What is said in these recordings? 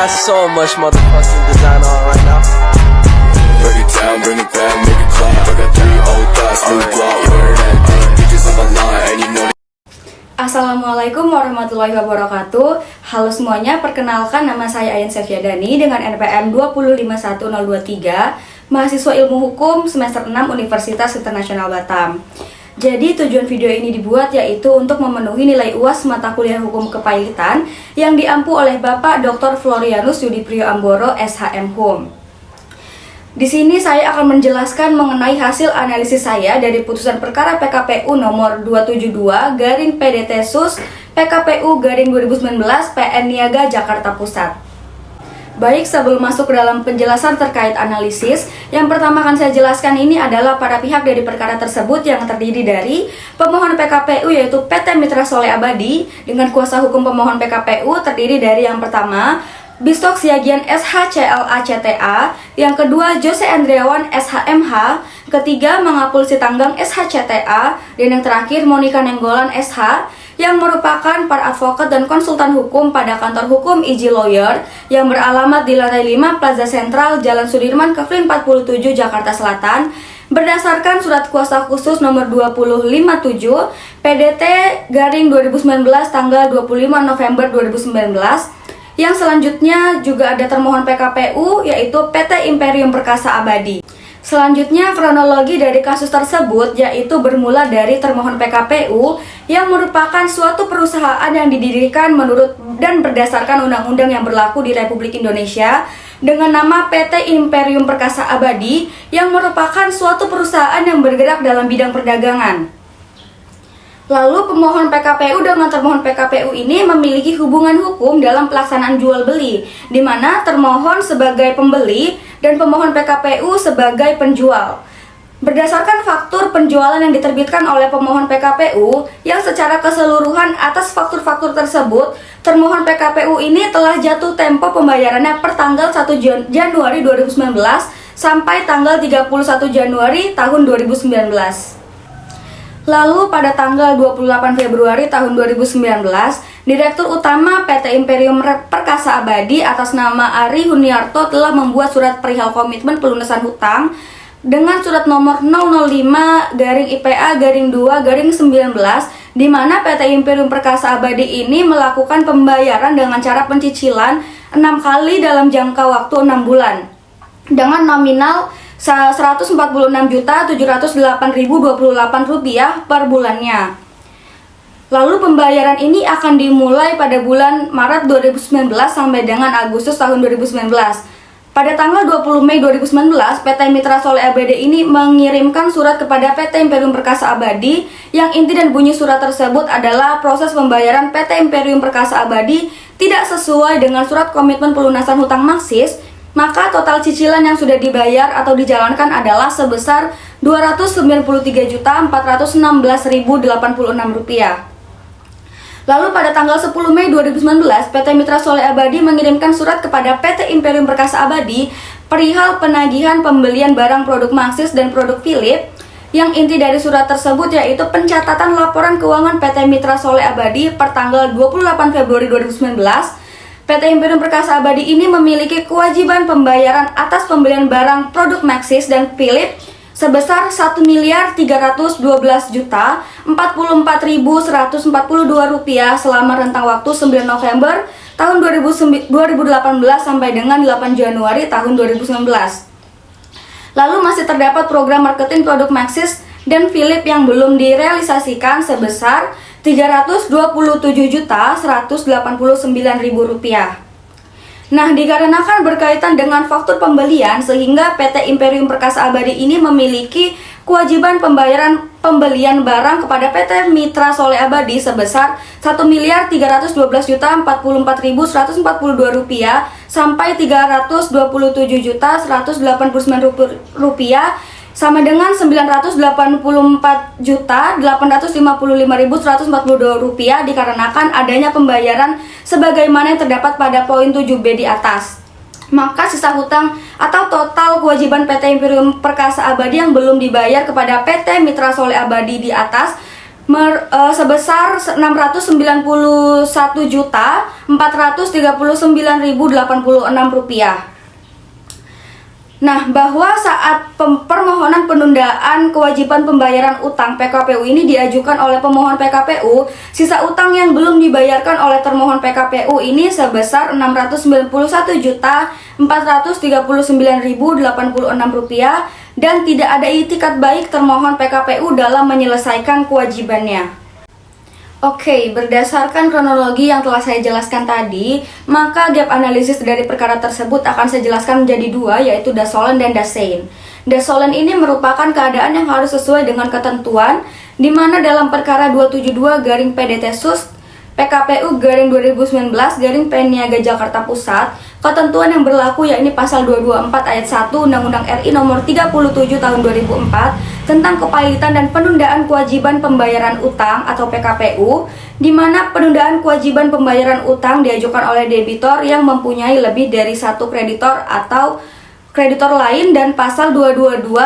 got so much motherfucking design on right now. Break it down, bring it back, make it clap. I got 3 old thoughts, new block, wear that thing. Bitches on my line, and you know. Assalamualaikum warahmatullahi wabarakatuh. Halo semuanya, perkenalkan nama saya Ayan Sefyadani dengan NPM 2511023, mahasiswa Ilmu Hukum semester 6 Universitas Internasional Batam. Jadi tujuan video ini dibuat yaitu untuk memenuhi nilai UAS mata kuliah Hukum Kepailitan yang diampu oleh Bapak Dr. Florianus Yudiprio Amboro, SHM Hum. Di sini saya akan menjelaskan mengenai hasil analisis saya dari putusan perkara PKPU nomor 272/PDT-SUS PKPU 2019 PN Niaga Jakarta Pusat. Baik, sebelum masuk ke dalam penjelasan terkait analisis, yang pertama akan saya jelaskan ini adalah para pihak dari perkara tersebut yang terdiri dari pemohon PKPU yaitu PT Mitra Soleh Abadi dengan kuasa hukum pemohon PKPU terdiri dari yang pertama Bistok Siagian SHCLA CTA, yang kedua Jose Andriawan SHMH, ketiga Mangapul Sitanggang SHCTA, dan yang terakhir Monika Nenggolan SH, yang merupakan para advokat dan konsultan hukum pada kantor hukum Easy Lawyer yang beralamat di lantai 5 Plaza Sentral, Jalan Sudirman, Kefling 47, Jakarta Selatan, berdasarkan surat kuasa khusus nomor 2057 PDT garing 2019 tanggal 25 November 2019. Yang selanjutnya juga ada termohon PKPU yaitu PT Imperium Perkasa Abadi. Selanjutnya kronologi dari kasus tersebut yaitu bermula dari termohon PKPU yang merupakan suatu perusahaan yang didirikan menurut dan berdasarkan undang-undang yang berlaku di Republik Indonesia dengan nama PT Imperium Perkasa Abadi yang merupakan suatu perusahaan yang bergerak dalam bidang perdagangan. Lalu pemohon PKPU dengan termohon PKPU ini memiliki hubungan hukum dalam pelaksanaan jual beli, di mana termohon sebagai pembeli dan pemohon PKPU sebagai penjual. Berdasarkan faktur penjualan yang diterbitkan oleh pemohon PKPU yang secara keseluruhan atas faktur-faktur tersebut, termohon PKPU ini telah jatuh tempo pembayarannya per tanggal 1 Januari 2019 sampai tanggal 31 Januari tahun 2019. Lalu pada tanggal 28 Februari tahun 2019, Direktur Utama PT Imperium Perkasa Abadi atas nama Ari Huniarto telah membuat surat perihal komitmen pelunasan hutang dengan surat nomor 005-IPA-2-19, di mana PT Imperium Perkasa Abadi ini melakukan pembayaran dengan cara pencicilan 6 kali dalam jangka waktu 6 bulan dengan nominal Rp144.708.028 per bulannya. Lalu pembayaran ini akan dimulai pada bulan Maret 2019 sampai dengan Agustus tahun 2019. Pada tanggal 20 Mei 2019, PT Mitra Soleh Abadi ini mengirimkan surat kepada PT Imperium Perkasa Abadi yang inti dan bunyi surat tersebut adalah proses pembayaran PT Imperium Perkasa Abadi tidak sesuai dengan surat komitmen pelunasan hutang Maxis, maka total cicilan yang sudah dibayar atau dijalankan adalah sebesar Rp293.416.086. Lalu pada tanggal 10 Mei 2019, PT Mitra Soleh Abadi mengirimkan surat kepada PT Imperium Perkasa Abadi perihal penagihan pembelian barang produk Maxis dan produk Philip, yang inti dari surat tersebut yaitu pencatatan laporan keuangan PT Mitra Soleh Abadi per tanggal 28 Februari 2019. PT Imperium Perkasa Abadi ini memiliki kewajiban pembayaran atas pembelian barang produk Maxis dan Philip sebesar Rp1.312.044.142 selama rentang waktu 9 November tahun 2018 sampai dengan 8 Januari tahun 2019. Lalu masih terdapat program marketing produk Maxis dan Philip yang belum direalisasikan sebesar Rp327.189.000. Nah, dikarenakan berkaitan dengan faktur pembelian sehingga PT Imperium Perkasa Abadi ini memiliki kewajiban pembayaran pembelian barang kepada PT Mitra Soleh Abadi sebesar Rp1.312.044.142 sampai Rp327.189 sama dengan Rp984.855.142 dikarenakan adanya pembayaran sebagaimana yang terdapat pada poin 7B di atas. Maka sisa hutang atau total kewajiban PT Imperium Perkasa Abadi yang belum dibayar kepada PT Mitra Soleh Abadi di atas sebesar 691.439.086 rupiah. Nah, bahwa saat permohonan penundaan kewajiban pembayaran utang PKPU ini diajukan oleh pemohon PKPU, sisa utang yang belum dibayarkan oleh termohon PKPU ini sebesar 691.439.086 rupiah dan tidak ada itikat baik termohon PKPU dalam menyelesaikan kewajibannya. Oke, berdasarkan kronologi yang telah saya jelaskan tadi, maka gap analisis dari perkara tersebut akan saya jelaskan menjadi dua, yaitu dasolen dan dasein. Dasolen ini merupakan keadaan yang harus sesuai dengan ketentuan, di mana dalam perkara 272/PDT-Sus PKPU 2019 PN Niaga Jakarta Pusat, ketentuan yang berlaku yakni pasal 224 ayat 1 Undang-Undang RI nomor 37 tahun 2004 tentang kepailitan dan penundaan kewajiban pembayaran utang atau PKPU, di mana penundaan kewajiban pembayaran utang diajukan oleh debitor yang mempunyai lebih dari satu kreditor atau kreditor lain, dan pasal 222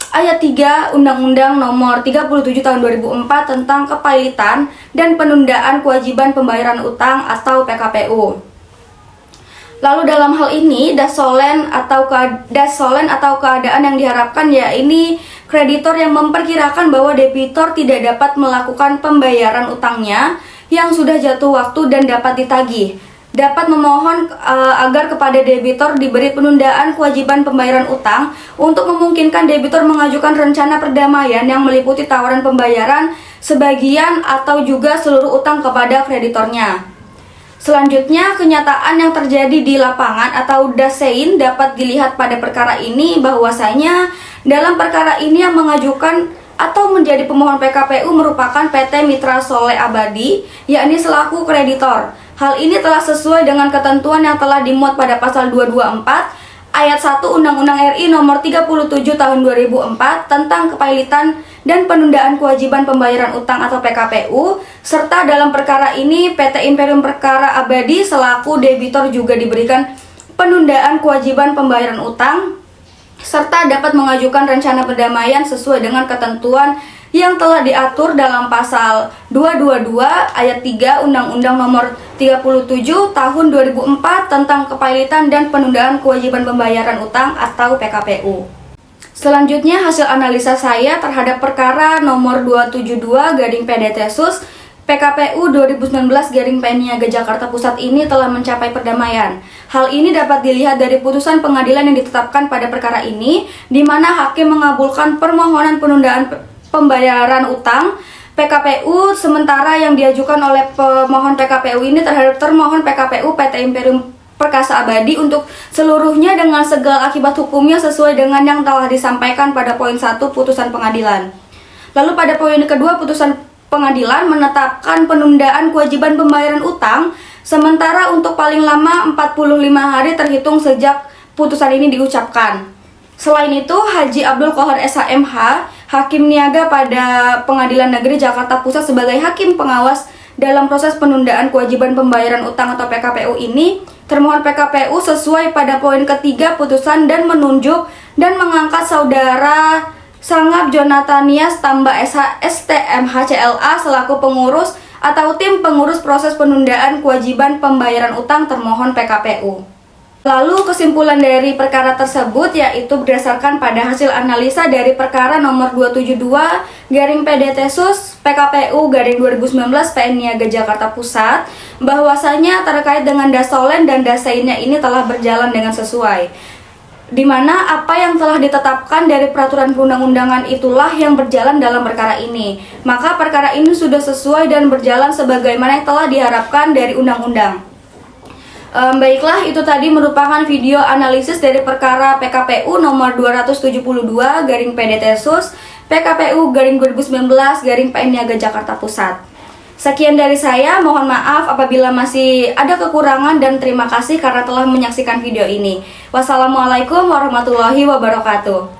ayat 3 Undang-Undang nomor 37 tahun 2004 tentang kepailitan dan penundaan kewajiban pembayaran utang atau PKPU. Lalu dalam hal ini dasolen atau keadaan yang diharapkan ya ini kreditor yang memperkirakan bahwa debitor tidak dapat melakukan pembayaran utangnya yang sudah jatuh waktu dan dapat ditagih, dapat memohon agar kepada debitor diberi penundaan kewajiban pembayaran utang untuk memungkinkan debitor mengajukan rencana perdamaian yang meliputi tawaran pembayaran sebagian atau juga seluruh utang kepada kreditornya. Selanjutnya, kenyataan yang terjadi di lapangan atau dasein dapat dilihat pada perkara ini bahwasanya dalam perkara ini yang mengajukan atau menjadi pemohon PKPU merupakan PT Mitra Soleh Abadi, yakni selaku kreditor. Hal ini telah sesuai dengan ketentuan yang telah dimuat pada pasal 224 ayat 1 Undang-Undang RI nomor 37 tahun 2004 tentang kepailitan dan penundaan kewajiban pembayaran utang atau PKPU, serta dalam perkara ini PT Imperium Perkara Abadi selaku debitor juga diberikan penundaan kewajiban pembayaran utang serta dapat mengajukan rencana perdamaian sesuai dengan ketentuan yang telah diatur dalam pasal 222 ayat 3 Undang-Undang nomor 37 tahun 2004 tentang kepailitan dan penundaan kewajiban pembayaran utang atau PKPU. Selanjutnya, hasil analisa saya terhadap perkara nomor 272/PDT-Sus PKPU 2019 PN Niaga Jakarta Pusat ini telah mencapai perdamaian. Hal ini dapat dilihat dari putusan pengadilan yang ditetapkan pada perkara ini, di mana hakim mengabulkan permohonan penundaan pembayaran utang PKPU sementara yang diajukan oleh pemohon PKPU ini terhadap termohon PKPU PT Imperium Perkasa Abadi untuk seluruhnya dengan segala akibat hukumnya sesuai dengan yang telah disampaikan pada poin 1 putusan pengadilan. Lalu pada poin kedua, putusan pengadilan menetapkan penundaan kewajiban pembayaran utang sementara untuk paling lama 45 hari terhitung sejak putusan ini diucapkan. Selain itu, Haji Abdul Qohar SHMH, Hakim Niaga pada Pengadilan Negeri Jakarta Pusat sebagai hakim pengawas dalam proses penundaan kewajiban pembayaran utang atau PKPU ini, termohon PKPU sesuai pada poin ketiga putusan dan menunjuk dan mengangkat saudara Sangap Jonathanias tambah SH STMH CLA selaku pengurus atau tim pengurus proses penundaan kewajiban pembayaran utang termohon PKPU. Lalu kesimpulan dari perkara tersebut yaitu berdasarkan pada hasil analisa dari perkara nomor 272/PDT-Sus PKPU 2019 PN Niaga Jakarta Pusat bahwasanya terkait dengan dasolen dan daseinnya ini telah berjalan dengan sesuai, di mana apa yang telah ditetapkan dari peraturan perundang-undangan itulah yang berjalan dalam perkara ini. Maka perkara ini sudah sesuai dan berjalan sebagaimana yang telah diharapkan dari undang-undang. Baiklah, itu tadi merupakan video analisis dari perkara PKPU nomor 272/PDT-Sus PKPU 2019 PN Niaga Jakarta Pusat. Sekian dari saya, mohon maaf apabila masih ada kekurangan dan terima kasih karena telah menyaksikan video ini. Wassalamualaikum warahmatullahi wabarakatuh.